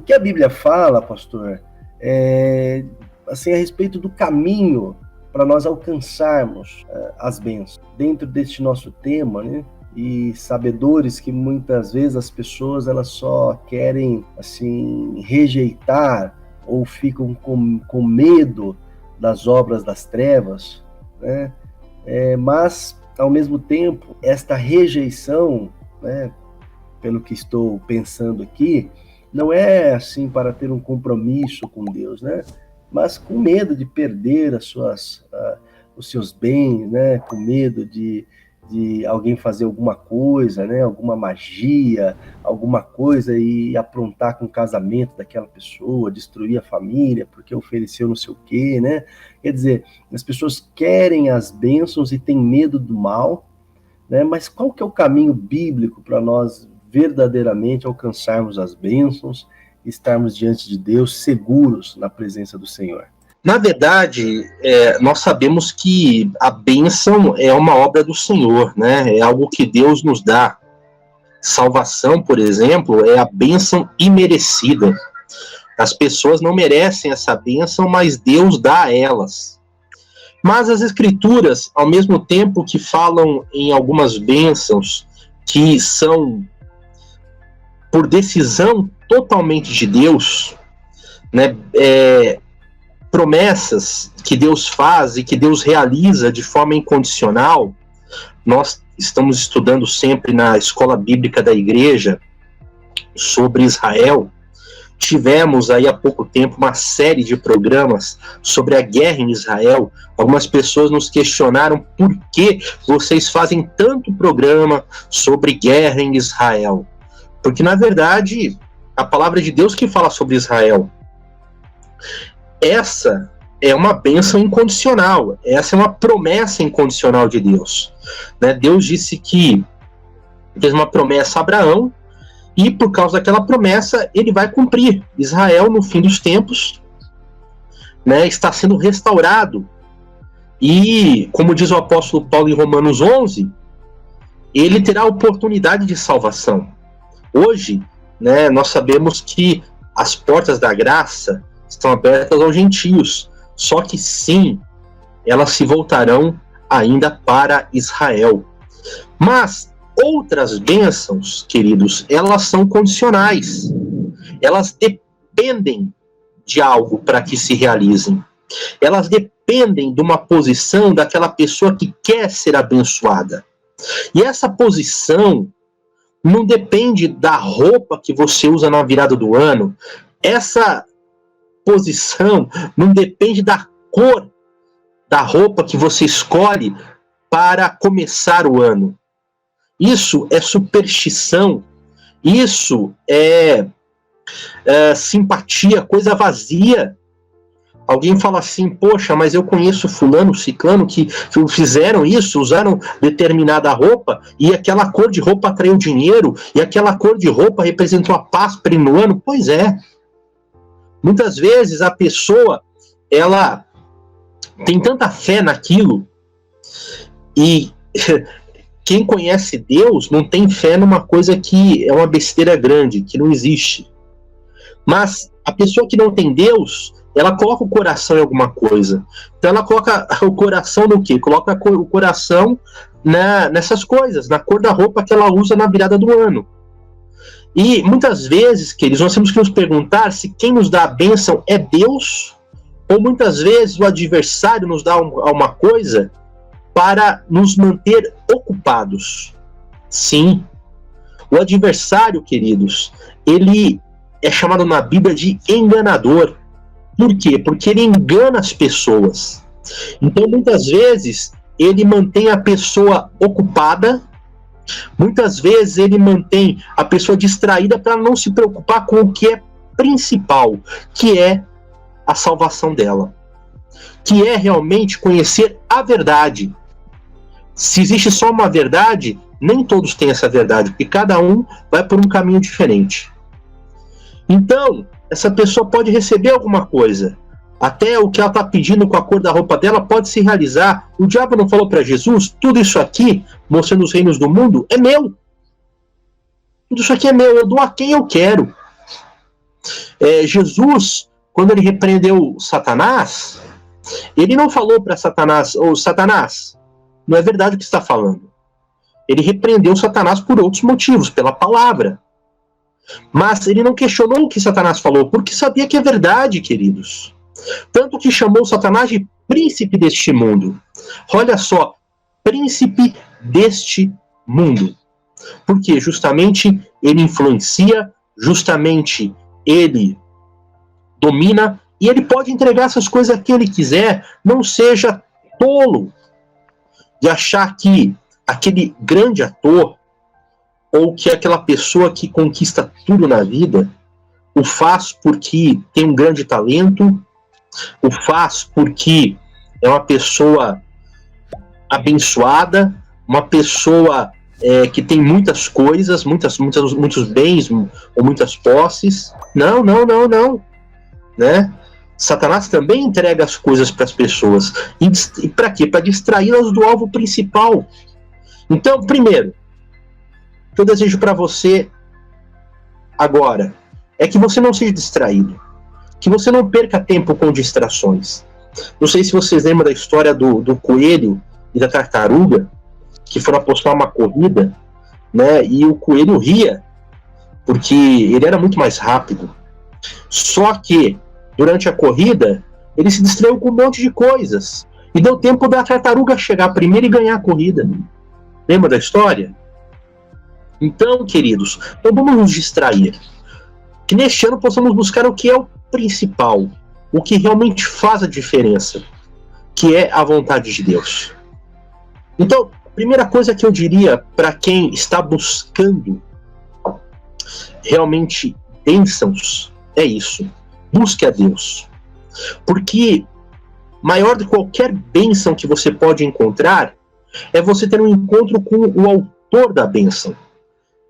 que a Bíblia fala, pastor, assim, a respeito do caminho para nós alcançarmos as bênçãos. Dentro deste nosso tema, né? E sabedores que muitas vezes as pessoas elas só querem assim rejeitar ou ficam com medo das obras das trevas, né? Mas ao mesmo tempo esta rejeição, né, pelo que estou pensando aqui, não é assim para ter um compromisso com Deus, né? Mas com medo de perder os seus bens, né? Com medo de alguém fazer alguma coisa, né? Alguma magia, alguma coisa e aprontar com o casamento daquela pessoa, destruir a família porque ofereceu não sei o quê, né? Quer dizer, as pessoas querem as bênçãos e têm medo do mal, né? Mas qual que é o caminho bíblico para nós verdadeiramente alcançarmos as bênçãos e estarmos diante de Deus seguros na presença do Senhor? Na verdade, nós sabemos que a bênção é uma obra do Senhor, né? É algo que Deus nos dá. Salvação, por exemplo, é a bênção imerecida. As pessoas não merecem essa bênção, mas Deus dá a elas. Mas as Escrituras, ao mesmo tempo que falam em algumas bênçãos que são por decisão totalmente de Deus, né? Promessas que Deus faz e que Deus realiza de forma incondicional. Nós estamos estudando sempre na escola bíblica da igreja sobre Israel. Tivemos aí há pouco tempo uma série de programas sobre a guerra em Israel. Algumas pessoas nos questionaram por que vocês fazem tanto programa sobre guerra em Israel. Porque, na verdade, a palavra de Deus que fala sobre Israel. Essa é uma bênção incondicional, essa é uma promessa incondicional de Deus, né? Deus disse que fez uma promessa a Abraão e por causa daquela promessa ele vai cumprir. Israel no fim dos tempos, né, está sendo restaurado e, como diz o apóstolo Paulo em Romanos 11, ele terá a oportunidade de salvação. Hoje, né, nós sabemos que as portas da graça estão abertas aos gentios, só que sim, elas se voltarão ainda para Israel. Mas outras bênçãos, queridos, elas são condicionais. Elas dependem de algo para que se realizem. Elas dependem de uma posição daquela pessoa que quer ser abençoada. E essa posição não depende da roupa que você usa na virada do ano. Essa posição não depende da cor da roupa que você escolhe para começar o ano. Isso é superstição, isso é simpatia, coisa vazia. Alguém fala assim, poxa, mas eu conheço fulano, ciclano que fizeram isso, usaram determinada roupa e aquela cor de roupa atraiu dinheiro e aquela cor de roupa representou a paz para ir no ano. Pois é. Muitas vezes a pessoa, ela tem tanta fé naquilo e quem conhece Deus não tem fé numa coisa que é uma besteira grande, que não existe. Mas a pessoa que não tem Deus, ela coloca o coração em alguma coisa. Então ela coloca o coração no quê? Coloca o coração nessas coisas, na cor da roupa que ela usa na virada do ano. E muitas vezes, queridos, nós temos que nos perguntar se quem nos dá a bênção é Deus, ou muitas vezes o adversário nos dá uma coisa para nos manter ocupados. Sim, o adversário, queridos, ele é chamado na Bíblia de enganador. Por quê? Porque ele engana as pessoas. Então, muitas vezes, ele mantém a pessoa ocupada. Muitas vezes ele mantém a pessoa distraída para não se preocupar com o que é principal, que é a salvação dela, que é realmente conhecer a verdade. Se existe só uma verdade, nem todos têm essa verdade, porque cada um vai por um caminho diferente. Então, essa pessoa pode receber alguma coisa, até o que ela está pedindo com a cor da roupa dela pode se realizar. O diabo não falou para Jesus, tudo isso aqui, mostrando os reinos do mundo, é meu. Tudo isso aqui é meu, eu dou a quem eu quero. Jesus, quando ele repreendeu Satanás, ele não falou para Satanás, Satanás, não é verdade o que você está falando. Ele repreendeu Satanás por outros motivos, pela palavra. Mas ele não questionou o que Satanás falou, porque sabia que é verdade, queridos. Tanto que chamou Satanás de príncipe deste mundo. Olha só, príncipe deste mundo. Porque justamente ele influencia, justamente ele domina, e ele pode entregar essas coisas a quem ele quiser. Não seja tolo de achar que aquele grande ator, ou que aquela pessoa que conquista tudo na vida, o faz porque tem um grande talento, o faz porque é uma pessoa abençoada, uma pessoa que tem muitas coisas, muitos bens ou muitas posses. Não, né? Satanás também entrega as coisas para as pessoas. E para quê? Para distraí-las do alvo principal. Então, primeiro, o que eu desejo para você agora é que você não seja distraído, que você não perca tempo com distrações. Não sei se vocês lembram da história do coelho e da tartaruga, que foram apostar uma corrida, né? E o coelho ria, porque ele era muito mais rápido. Só que, durante a corrida, ele se distraiu com um monte de coisas. E deu tempo da tartaruga chegar primeiro e ganhar a corrida. Lembra da história? Então, queridos, então vamos nos distrair. Que neste ano possamos buscar o que é o principal, o que realmente faz a diferença, que é a vontade de Deus. Então, a primeira coisa que eu diria para quem está buscando realmente bênçãos é isso: busque a Deus. Porque maior do que qualquer bênção que você pode encontrar é você ter um encontro com o autor da bênção.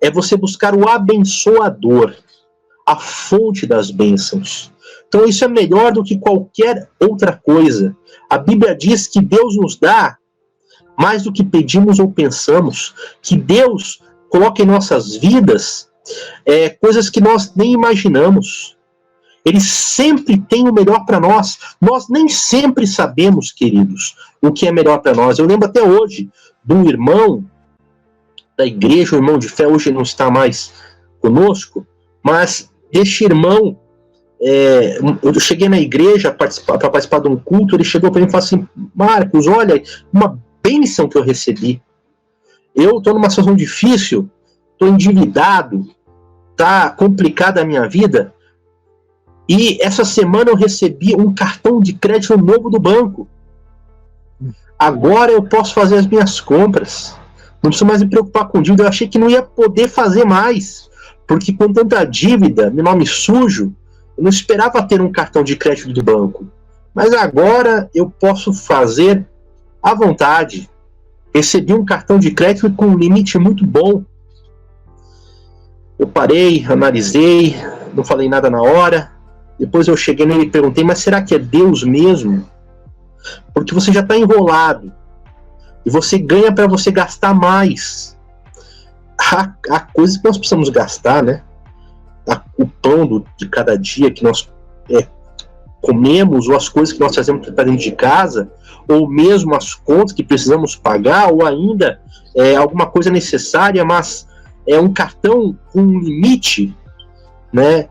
É você buscar o abençoador, a fonte das bênçãos. Então isso é melhor do que qualquer outra coisa. A Bíblia diz que Deus nos dá mais do que pedimos ou pensamos, que Deus coloca em nossas vidas coisas que nós nem imaginamos. Ele sempre tem o melhor para nós. Nós nem sempre sabemos, queridos, o que é melhor para nós. Eu lembro até hoje de um irmão da igreja, um irmão de fé, hoje não está mais conosco, mas este irmão, eu cheguei na igreja para participar de um culto, ele chegou para mim e falou assim: Marcos, olha, uma bênção que eu recebi. Eu estou numa situação difícil, estou endividado, está complicada a minha vida, e essa semana eu recebi um cartão de crédito novo do banco. Agora eu posso fazer as minhas compras. Não preciso mais me preocupar com dívida. Eu achei que não ia poder fazer mais, porque com tanta dívida, meu nome sujo, eu não esperava ter um cartão de crédito do banco. Mas agora eu posso fazer à vontade. Recebi um cartão de crédito com um limite muito bom. Eu parei, analisei, não falei nada na hora. Depois eu cheguei nele e perguntei: mas será que é Deus mesmo? Porque você já está enrolado. E você ganha para você gastar mais. Há coisas que nós precisamos gastar, né? O pão de cada dia que nós comemos, ou as coisas que nós fazemos para dentro de casa, ou mesmo as contas que precisamos pagar, ou ainda alguma coisa necessária, mas é um cartão com um limite, né,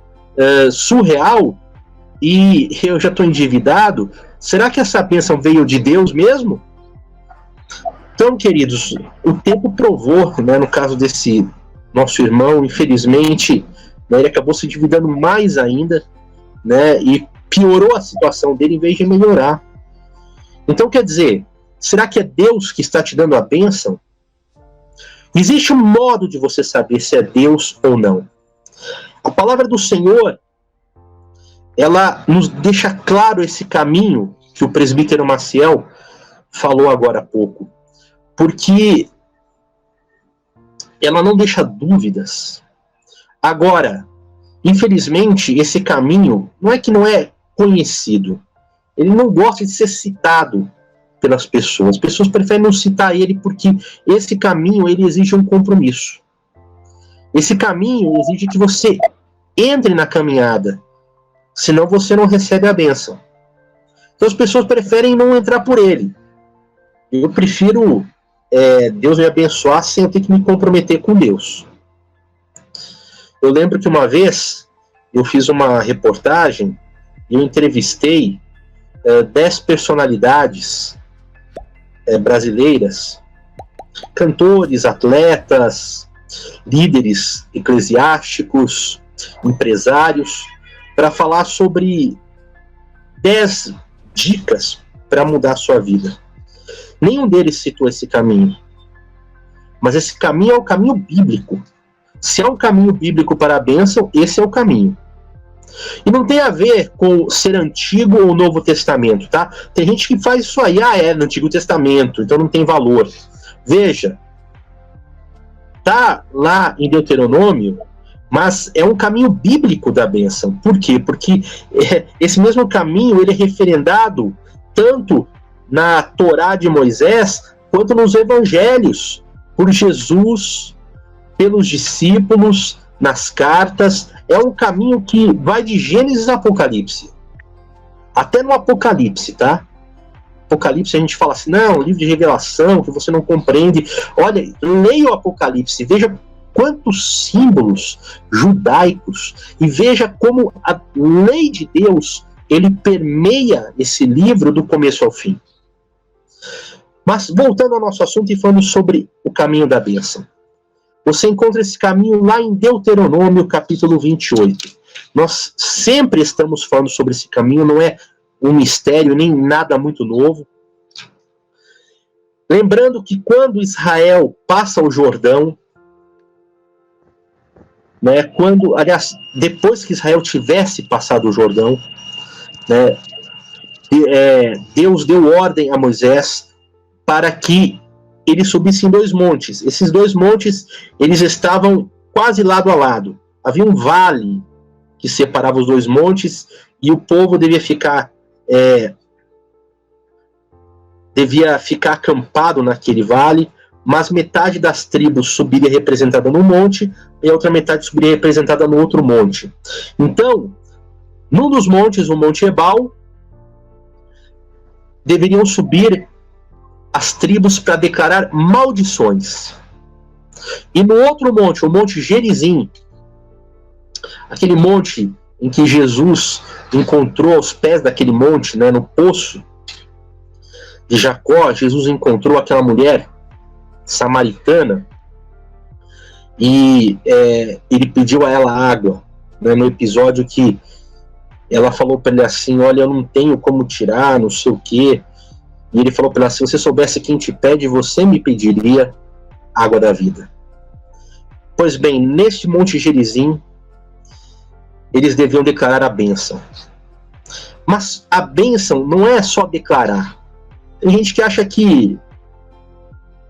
surreal, e eu já estou endividado. Será que essa bênção veio de Deus mesmo? Então, queridos, o tempo provou, né, no caso desse nosso irmão, infelizmente, né, ele acabou se endividando mais ainda, né, e piorou a situação dele em vez de melhorar. Então, quer dizer, será que é Deus que está te dando a bênção? Existe um modo de você saber se é Deus ou não. A palavra do Senhor, ela nos deixa claro esse caminho que o presbítero Maciel falou agora há pouco. Porque ela não deixa dúvidas. Agora, infelizmente, esse caminho não é que não é conhecido. Ele não gosta de ser citado pelas pessoas. As pessoas preferem não citar ele porque esse caminho ele exige um compromisso. Esse caminho exige que você entre na caminhada, senão você não recebe a bênção. Então as pessoas preferem não entrar por ele. Eu prefiro Deus me abençoar sem eu ter que me comprometer com Deus. Eu lembro que uma vez eu fiz uma reportagem e eu entrevistei 10 personalidades brasileiras, cantores, atletas, líderes eclesiásticos, empresários, para falar sobre 10 dicas para mudar a sua vida. Nenhum deles citou esse caminho, mas esse caminho é o caminho bíblico. Se é um caminho bíblico para a bênção, esse é o caminho. E não tem a ver com ser Antigo ou Novo Testamento, tá? Tem gente que faz isso aí, no Antigo Testamento, então não tem valor. Veja, tá lá em Deuteronômio, mas é um caminho bíblico da bênção. Por quê? Porque esse mesmo caminho ele é referendado tanto na Torá de Moisés, quanto nos Evangelhos, por Jesus, pelos discípulos, nas cartas. É um caminho que vai de Gênesis a Apocalipse. Até no Apocalipse, tá? Apocalipse a gente fala assim, não, livro de revelação, que você não compreende. Olha, leia o Apocalipse, veja quantos símbolos judaicos, e veja como a lei de Deus, ele permeia esse livro do começo ao fim. Mas voltando ao nosso assunto e falando sobre o caminho da bênção. Você encontra esse caminho lá em Deuteronômio, capítulo 28. Nós sempre estamos falando sobre esse caminho, não é um mistério, nem nada muito novo. Lembrando que quando Israel passa o Jordão, né, depois que Israel tivesse passado o Jordão, né, Deus deu ordem a Moisés para que ele subisse em 2 montes. Esses 2 montes, eles estavam quase lado a lado. Havia um vale que separava os 2 montes e o povo devia ficar acampado naquele vale, mas metade das tribos subiria representada no monte e a outra metade subiria representada no outro monte. Então, num dos montes, o Monte Ebal, deveriam subir as tribos para declarar maldições. E no outro monte, o Monte Gerizim, aquele monte em que Jesus encontrou aos pés daquele monte, né, no poço de Jacó, Jesus encontrou aquela mulher samaritana e ele pediu a ela água, né, no episódio que ela falou para ele assim, olha, eu não tenho como tirar, não sei o quê. E ele falou para ela, se você soubesse quem te pede, você me pediria água da vida. Pois bem, neste Monte Gerizim, eles deviam declarar a bênção. Mas a bênção não é só declarar. Tem gente que acha que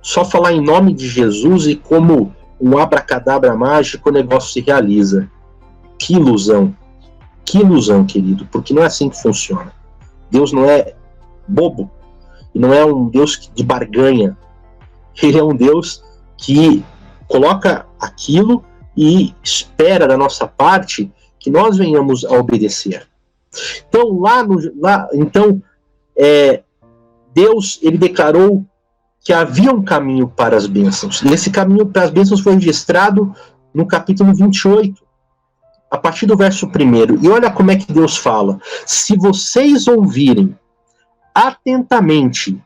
só falar em nome de Jesus e como um abracadabra mágico o negócio se realiza. Que ilusão, querido, porque não é assim que funciona. Deus não é bobo. E não é um Deus de barganha. Ele é um Deus que coloca aquilo e espera da nossa parte que nós venhamos a obedecer. Então, Deus ele declarou que havia um caminho para as bênçãos. E esse caminho para as bênçãos foi registrado no capítulo 28, a partir do verso 1. E olha como é que Deus fala. Se vocês ouvirem atentamente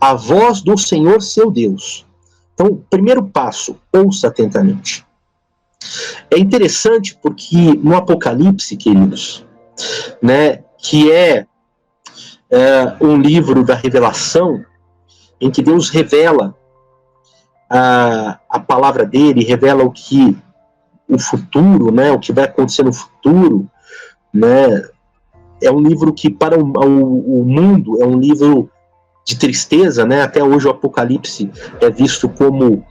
a voz do Senhor seu Deus. Então, primeiro passo, ouça atentamente. É interessante porque no Apocalipse, queridos, né, que é um livro da revelação, em que Deus revela a palavra dele, revela o futuro, né, o que vai acontecer no futuro, né. É um livro que para o mundo é um livro de tristeza, né? Até hoje o Apocalipse é visto como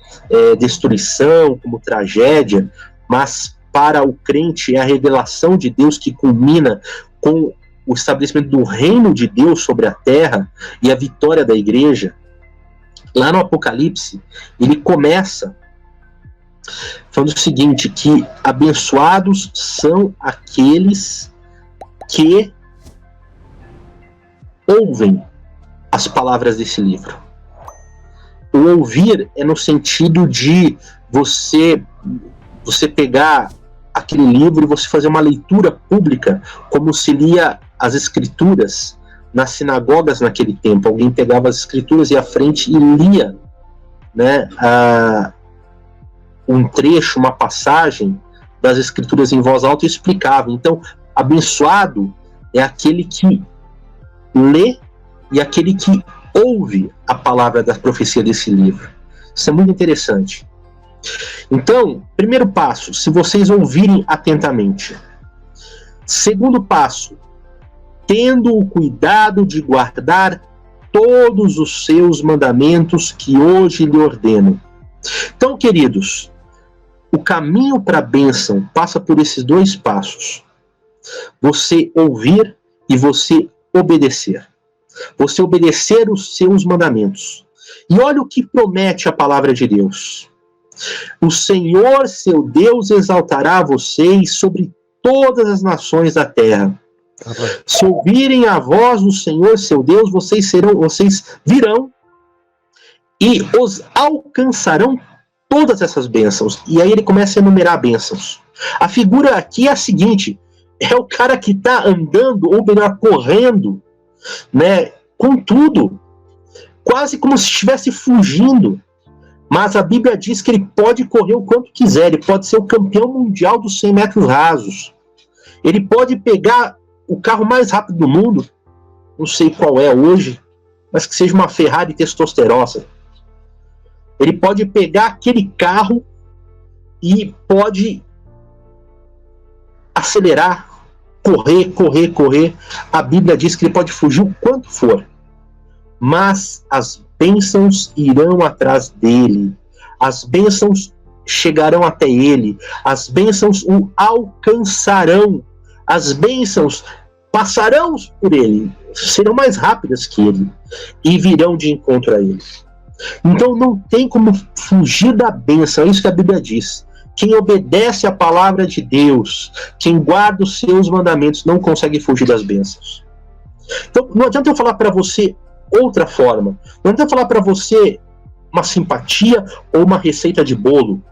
destruição, como tragédia, mas para o crente é a revelação de Deus que culmina com o estabelecimento do reino de Deus sobre a terra e a vitória da igreja. Lá no Apocalipse, ele começa falando o seguinte, que abençoados são aqueles que ouvem as palavras desse livro. O ouvir é no sentido de você pegar aquele livro e você fazer uma leitura pública, como se lia as escrituras nas sinagogas naquele tempo. Alguém pegava as escrituras, ia à frente e lia, né, um trecho, uma passagem das escrituras em voz alta e explicava. Então, abençoado é aquele que lê e aquele que ouve a palavra da profecia desse livro. Isso é muito interessante. Então, primeiro passo, se vocês ouvirem atentamente. Segundo passo, tendo o cuidado de guardar todos os seus mandamentos que hoje lhe ordeno. Então, queridos, o caminho para a bênção passa por esses dois passos. Você ouvir e você obedecer. Você obedecer os seus mandamentos. E olha o que promete a palavra de Deus. O Senhor, seu Deus, exaltará vocês sobre todas as nações da terra. Se ouvirem a voz do Senhor, seu Deus, vocês virão e os alcançarão todas essas bênçãos. E aí ele começa a enumerar bênçãos. A figura aqui é a seguinte: é o cara que está andando, ou melhor, correndo, né, com tudo, quase como se estivesse fugindo. Mas a Bíblia diz que ele pode correr o quanto quiser, ele pode ser o campeão mundial dos 100 metros rasos, ele pode pegar o carro mais rápido do mundo, não sei qual é hoje, mas que seja uma Ferrari testosterosa. Ele pode pegar aquele carro e pode acelerar, correr. A Bíblia diz que ele pode fugir o quanto for, mas as bênçãos irão atrás dele, as bênçãos chegarão até ele, as bênçãos o alcançarão, as bênçãos passarão por ele, serão mais rápidas que ele e virão de encontro a ele. Então não tem como fugir da bênção, é isso que a Bíblia diz. Quem obedece à palavra de Deus, quem guarda os seus mandamentos, não consegue fugir das bênçãos. Então não adianta eu falar para você outra forma, não adianta eu falar para você uma simpatia ou uma receita de bolo.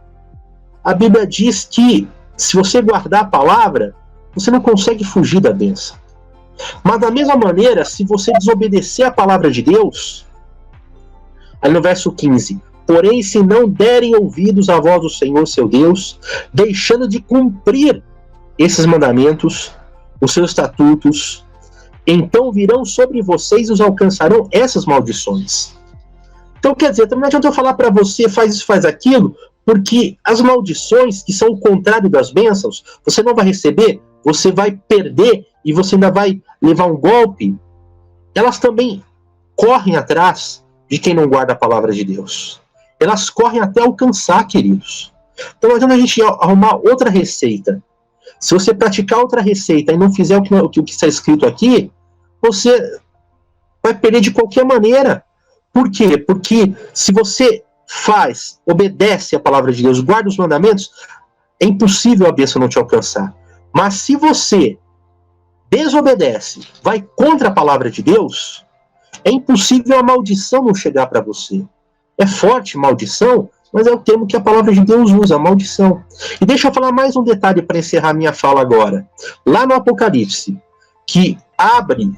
A Bíblia diz que se você guardar a palavra, você não consegue fugir da bênção. Mas da mesma maneira, se você desobedecer a palavra de Deus, aí no verso 15, porém se não derem ouvidos à voz do Senhor seu Deus, deixando de cumprir esses mandamentos, os seus estatutos, então virão sobre vocês e os alcançarão essas maldições. Então quer dizer, também não adianta eu falar para você, faz isso, faz aquilo, porque as maldições, que são o contrário das bênçãos, você não vai receber, você vai perder e você ainda vai levar um golpe. Elas também correm atrás de quem não guarda a palavra de Deus. Elas correm até alcançar, queridos. Então não adianta a gente arrumar outra receita. Se você praticar outra receita e não fizer o que está escrito aqui, você vai perder de qualquer maneira. Por quê? Porque se você obedece a palavra de Deus, guarda os mandamentos, é impossível a bênção não te alcançar. Mas se você desobedece, vai contra a palavra de Deus, é impossível a maldição não chegar para você. É forte maldição, mas é o termo que a palavra de Deus usa, maldição. E deixa eu falar mais um detalhe para encerrar minha fala agora. Lá no Apocalipse, que abre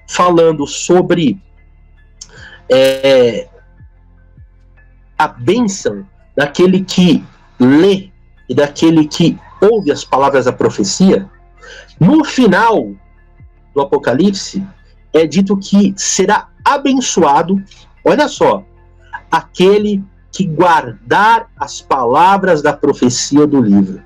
falando sobre a bênção daquele que lê e daquele que ouve as palavras da profecia, no final do Apocalipse é dito que será abençoado, olha só, aquele que guardar as palavras da profecia do livro.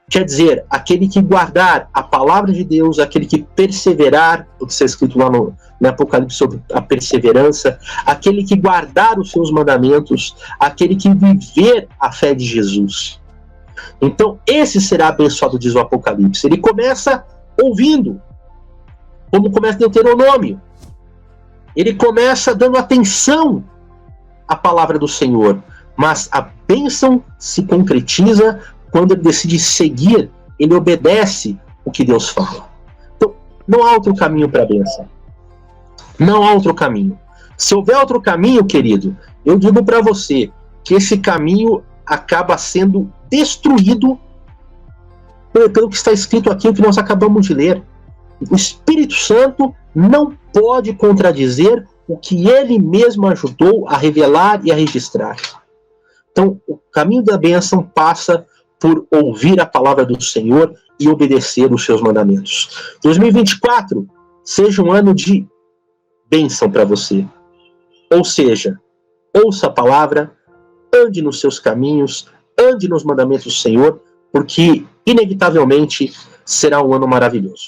Quer dizer, aquele que guardar a palavra de Deus, aquele que perseverar, o que está escrito lá no Apocalipse sobre a perseverança, aquele que guardar os seus mandamentos, aquele que viver a fé de Jesus. Então, esse será abençoado, diz o Apocalipse. Ele começa ouvindo, como começa Deuteronômio. Ele começa dando atenção à palavra do Senhor, Mas a bênção se concretiza quando ele decide seguir, ele obedece o que Deus fala. Então, não há outro caminho para a bênção. Não há outro caminho. Se houver outro caminho, querido, eu digo para você que esse caminho acaba sendo destruído pelo que está escrito aqui, o que nós acabamos de ler. O Espírito Santo não pode contradizer o que ele mesmo ajudou a revelar e a registrar. Então, o caminho da bênção passa por ouvir a palavra do Senhor e obedecer os seus mandamentos. 2024 seja um ano de bênção para você. Ou seja, ouça a palavra, ande nos seus caminhos, ande nos mandamentos do Senhor, porque, inevitavelmente, será um ano maravilhoso.